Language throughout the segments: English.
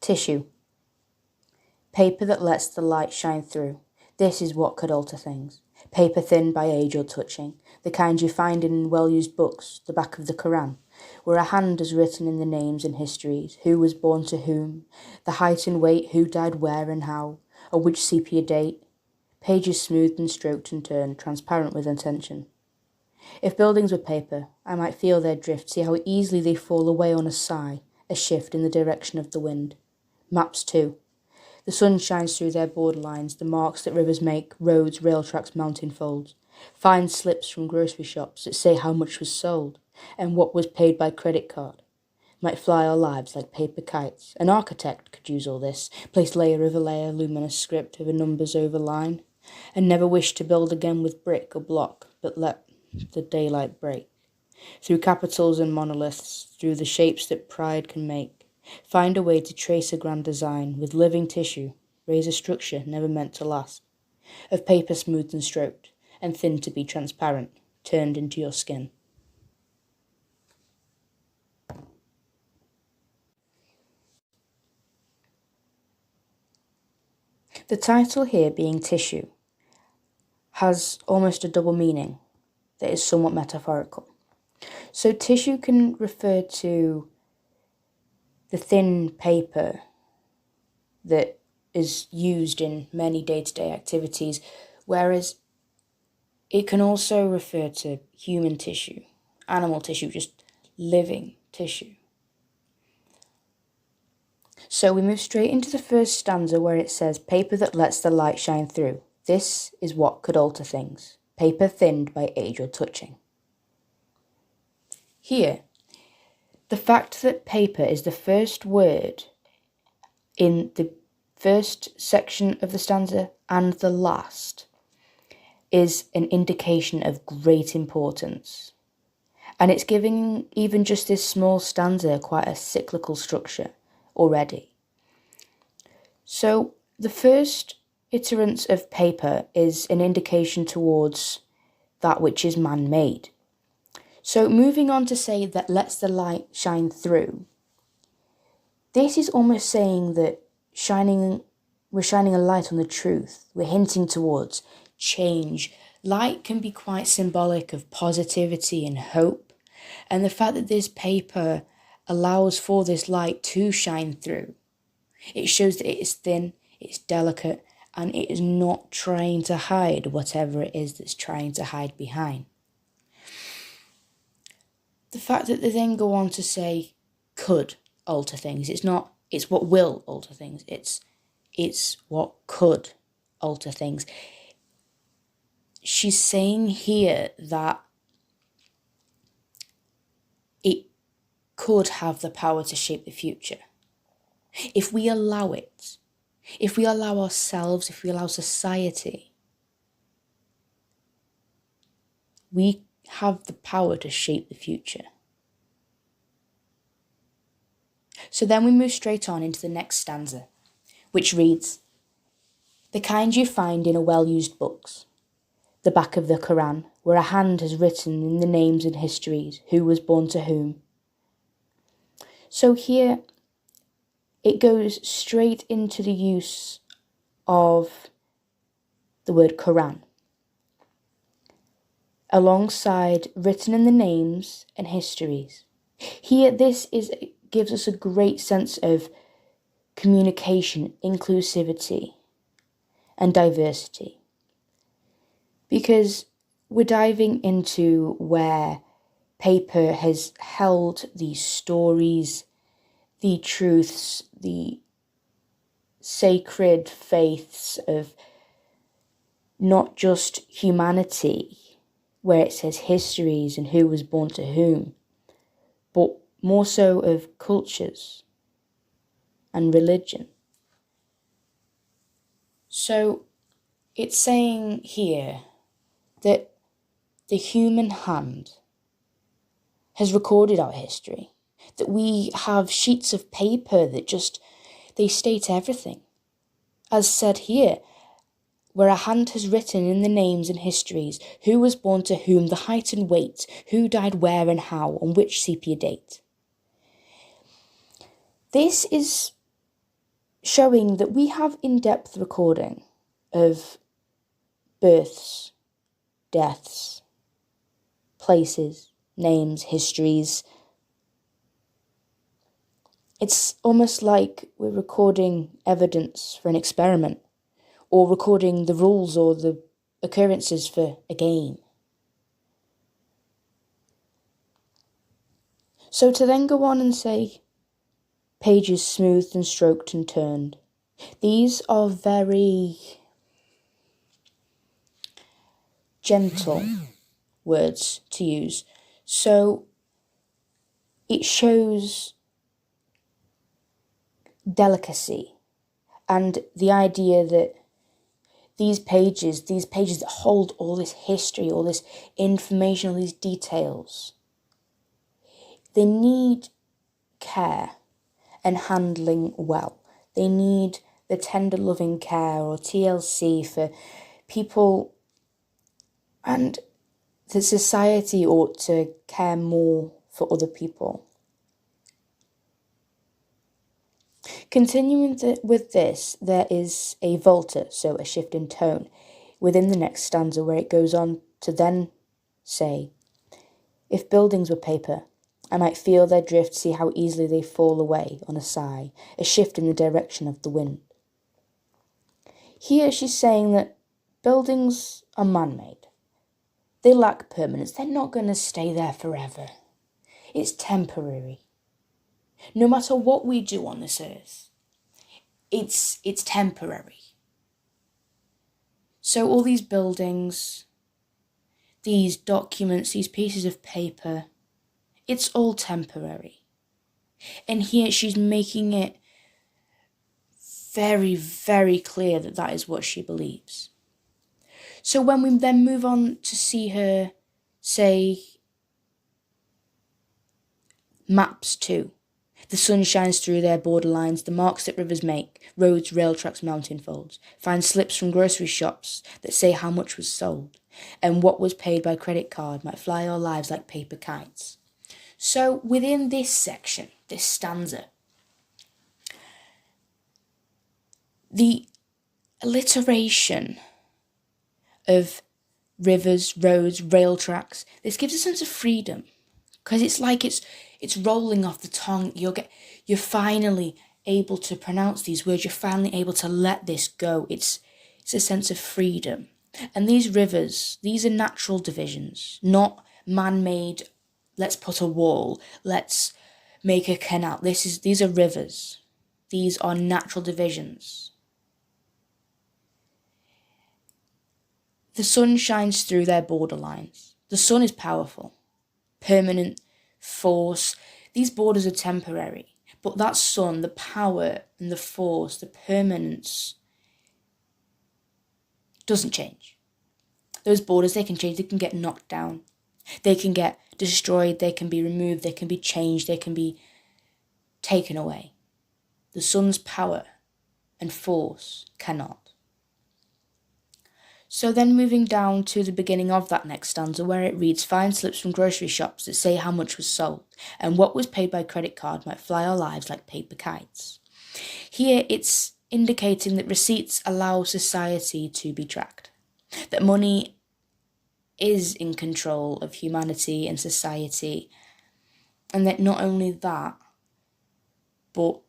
Tissue. Paper that lets the light shine through. This is what could alter things. Paper thinned by age or touching, the kind you find in well-used books, the back of the Quran, where a hand has written in the names and histories, who was born to whom, the height and weight, who died where and how, or which sepia date. Pages smoothed and stroked and turned, transparent with intention. If buildings were paper, I might feel their drift, see how easily they fall away on a sigh, a shift in the direction of the wind. Maps too. The sun shines through their borderlines, the marks that rivers make, roads, rail tracks, mountain folds. Fine slips from grocery shops that say how much was sold and what was paid by credit card. Might fly our lives like paper kites. An architect could use all this, place layer over layer, luminous script over numbers over line, and never wish to build again with brick or block, but let the daylight break. Through capitals and monoliths, through the shapes that pride can make. Find a way to trace a grand design with living tissue, raise a structure never meant to last. Of paper smoothed and stroked, and thin to be transparent, turned into your skin. The title here being tissue has almost a double meaning that is somewhat metaphorical. So tissue can refer to the thin paper that is used in many day-to-day activities, whereas it can also refer to human tissue, animal tissue, just living tissue. So we move straight into the first stanza where it says, paper that lets the light shine through. This is what could alter things. Paper thinned by age or touching. Here, the fact that paper is the first word in the first section of the stanza and the last is an indication of great importance. And it's giving even just this small stanza quite a cyclical structure already. So the first iterance of paper is an indication towards that which is man-made. So moving on to say that lets the light shine through, this is almost saying that we're shining a light on the truth. We're hinting towards change. Light can be quite symbolic of positivity and hope. And the fact that this paper allows for this light to shine through, it shows that it is thin, it's delicate, and it is not trying to hide whatever it is that's trying to hide behind. The fact that they then go on to say could alter things, it's what will alter things, it's what could alter things. She's saying here that it could have the power to shape the future. If we allow it, if we allow ourselves, if we allow society, we have the power to shape the future. So then we move straight on into the next stanza, which reads, the kind you find in a well-used books, the back of the Quran, where a hand has written in the names and histories, who was born to whom. So here it goes straight into the use of the word Quran, alongside written in the names and histories. Here gives us a great sense of communication, inclusivity, and diversity. Because we're diving into where paper has held these stories, the truths, the sacred faiths of not just humanity, where it says histories and who was born to whom, but more so of cultures and religion. So it's saying here that the human hand has recorded our history, that we have sheets of paper that they state everything. As said here, where a hand has written in the names and histories, who was born to whom, the height and weight, who died where and how, on which sepia date. This is showing that we have in-depth recording of births, deaths, places, names, histories. It's almost like we're recording evidence for an experiment, or recording the rules or the occurrences for a game. So to then go on and say, pages smoothed and stroked and turned. These are very gentle words to use. So it shows delicacy and the idea that these pages that hold all this history, all this information, all these details, they need care and handling well. They need the tender loving care or TLC for people, and the society ought to care more for other people. Continuing with this, there is a volta, so a shift in tone, within the next stanza where it goes on to then say, if buildings were paper, I might feel their drift, see how easily they fall away on a sigh, a shift in the direction of the wind. Here she's saying that buildings are man-made. They lack permanence. They're not going to stay there forever. It's temporary. No matter what we do on this earth, it's temporary. So all these buildings, these documents, these pieces of paper, it's all temporary. And here she's making it very, very clear that that is what she believes. So when we then move on to see her say maps too. The sun shines through their borderlines, the marks that rivers make, roads, rail tracks, mountain folds. Find slips from grocery shops that say how much was sold, and what was paid by credit card might fly our lives like paper kites. So within this section, this stanza, the alliteration of rivers, roads, rail tracks, this gives a sense of freedom, because it's like it's rolling off the tongue. You're finally able to pronounce these words. You're finally able to let this go. It's a sense of freedom. And these rivers, these are natural divisions, not man-made. Let's put a wall. Let's make a canal. These are rivers. These are natural divisions. The sun shines through their borderlines. The sun is powerful, permanent force. These borders are temporary, but that sun, the power and the force, the permanence, doesn't change. Those borders, they can change. They can get knocked down. They can get destroyed. They can be removed. They can be changed. They can be taken away. The sun's power and force cannot. So then moving down to the beginning of that next stanza where it reads, find slips from grocery shops that say how much was sold, and what was paid by credit card might fly our lives like paper kites. Here it's indicating that receipts allow society to be tracked, that money is in control of humanity and society, and that not only that, but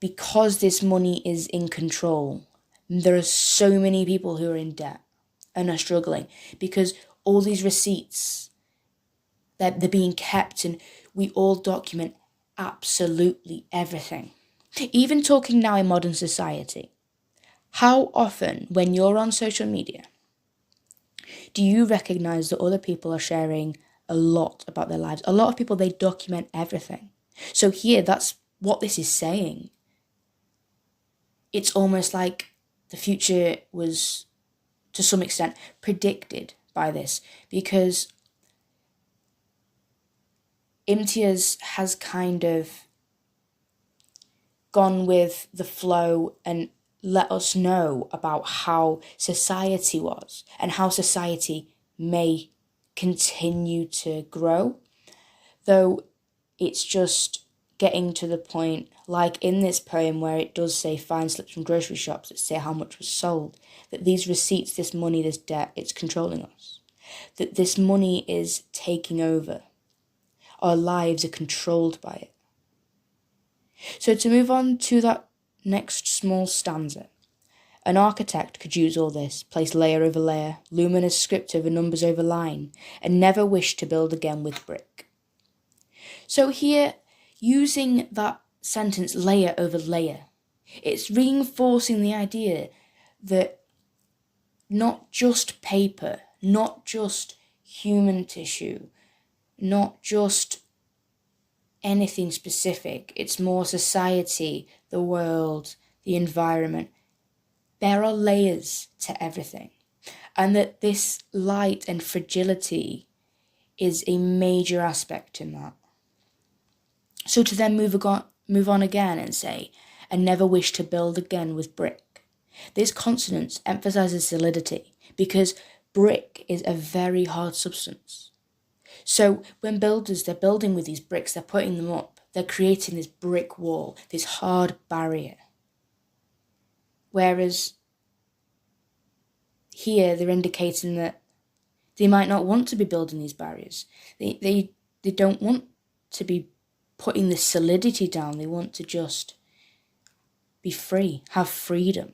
because this money is in control, there are so many people who are in debt and are struggling because all these receipts, they're being kept, and we all document absolutely everything. Even talking now in modern society, how often when you're on social media do you recognise that other people are sharing a lot about their lives? A lot of people, they document everything. So here, that's what this is saying. It's almost like the future was, to some extent, predicted by this, because Imtiaz has kind of gone with the flow and let us know about how society was and how society may continue to grow, though it's just getting to the point, like in this poem where it does say fine slips from grocery shops that say how much was sold, that these receipts, this money, this debt, it's controlling us. That this money is taking over. Our lives are controlled by it. So to move on to that next small stanza, an architect could use all this, place layer over layer, luminous script over numbers over line, and never wish to build again with brick. So here, using that sentence layer over layer, it's reinforcing the idea that not just paper, not just human tissue, not just anything specific, it's more society, the world, the environment. There are layers to everything, and that this light and fragility is a major aspect in that. So to then move on again and say, and never wish to build again with brick. This consonance emphasizes solidity because brick is a very hard substance. So when builders, they're building with these bricks, they're putting them up, they're creating this brick wall, this hard barrier. Whereas here they're indicating that they might not want to be building these barriers. They don't want to be putting the solidity down. They want to just be free, have freedom.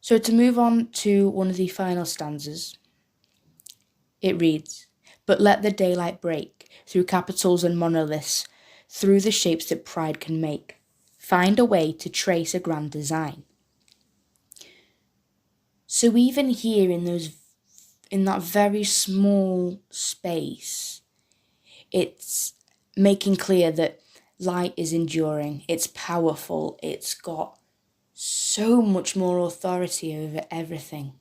So to move on to one of the final stanzas, it reads, but let the daylight break through capitals and monoliths, through the shapes that pride can make. Find a way to trace a grand design. So even here in that very small space, it's making clear that light is enduring, it's powerful, it's got so much more authority over everything.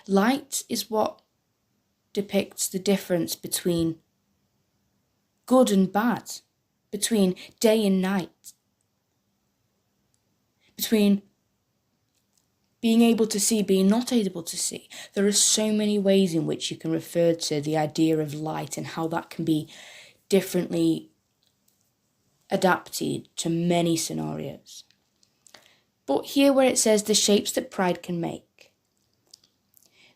Light is what depicts the difference between good and bad, between day and night, between being able to see, being not able to see. There are so many ways in which you can refer to the idea of light and how that can be differently adapted to many scenarios. But here where it says the shapes that pride can make,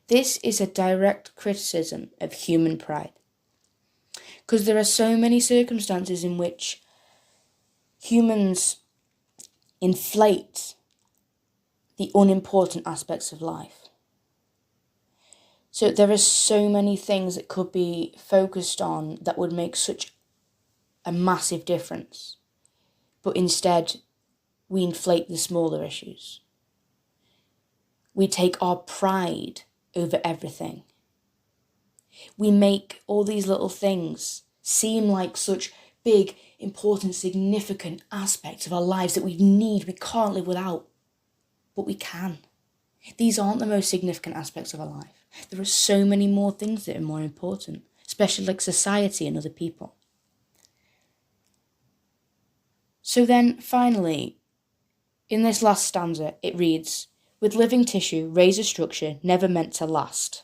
this is a direct criticism of human pride. Because there are so many circumstances in which humans inflate the unimportant aspects of life. So there are so many things that could be focused on that would make such a massive difference. But instead, we inflate the smaller issues. We take our pride over everything. We make all these little things seem like such big, important, significant aspects of our lives that we can't live without. But we can. These aren't the most significant aspects of our life. There are so many more things that are more important, especially like society and other people. So then, finally, in this last stanza, it reads, with living tissue, raise a structure never meant to last.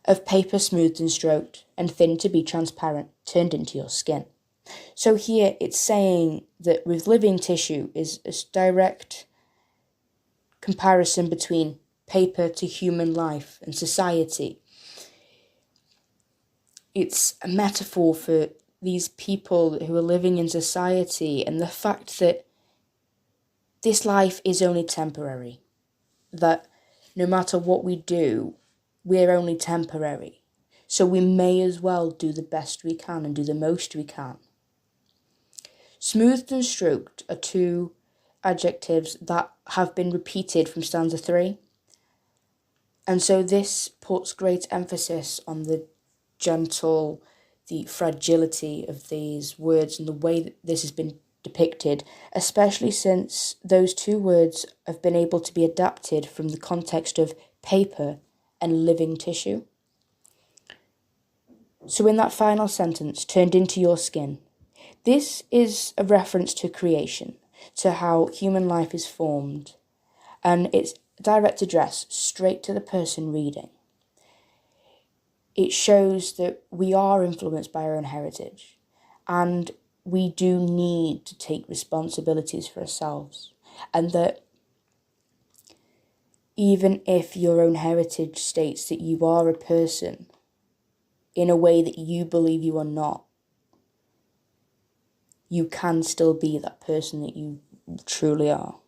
Of paper smoothed and stroked, and thin to be transparent, turned into your skin. So here it's saying that with living tissue is a direct comparison between paper to human life and society. It's a metaphor for these people who are living in society and the fact that this life is only temporary, that no matter what we do, we're only temporary. So we may as well do the best we can and do the most we can. Smoothed and stroked are two adjectives that have been repeated from stanza 3. And so this puts great emphasis on the gentle, the fragility of these words and the way that this has been depicted, especially since those two words have been able to be adapted from the context of paper and living tissue. So in that final sentence, turned into your skin, this is a reference to creation, to how human life is formed, and it's direct address straight to the person reading. it shows that we are influenced by our own heritage, and we do need to take responsibilities for ourselves, and that even if your own heritage states that you are a person in a way that you believe you are not, you can still be that person that you truly are.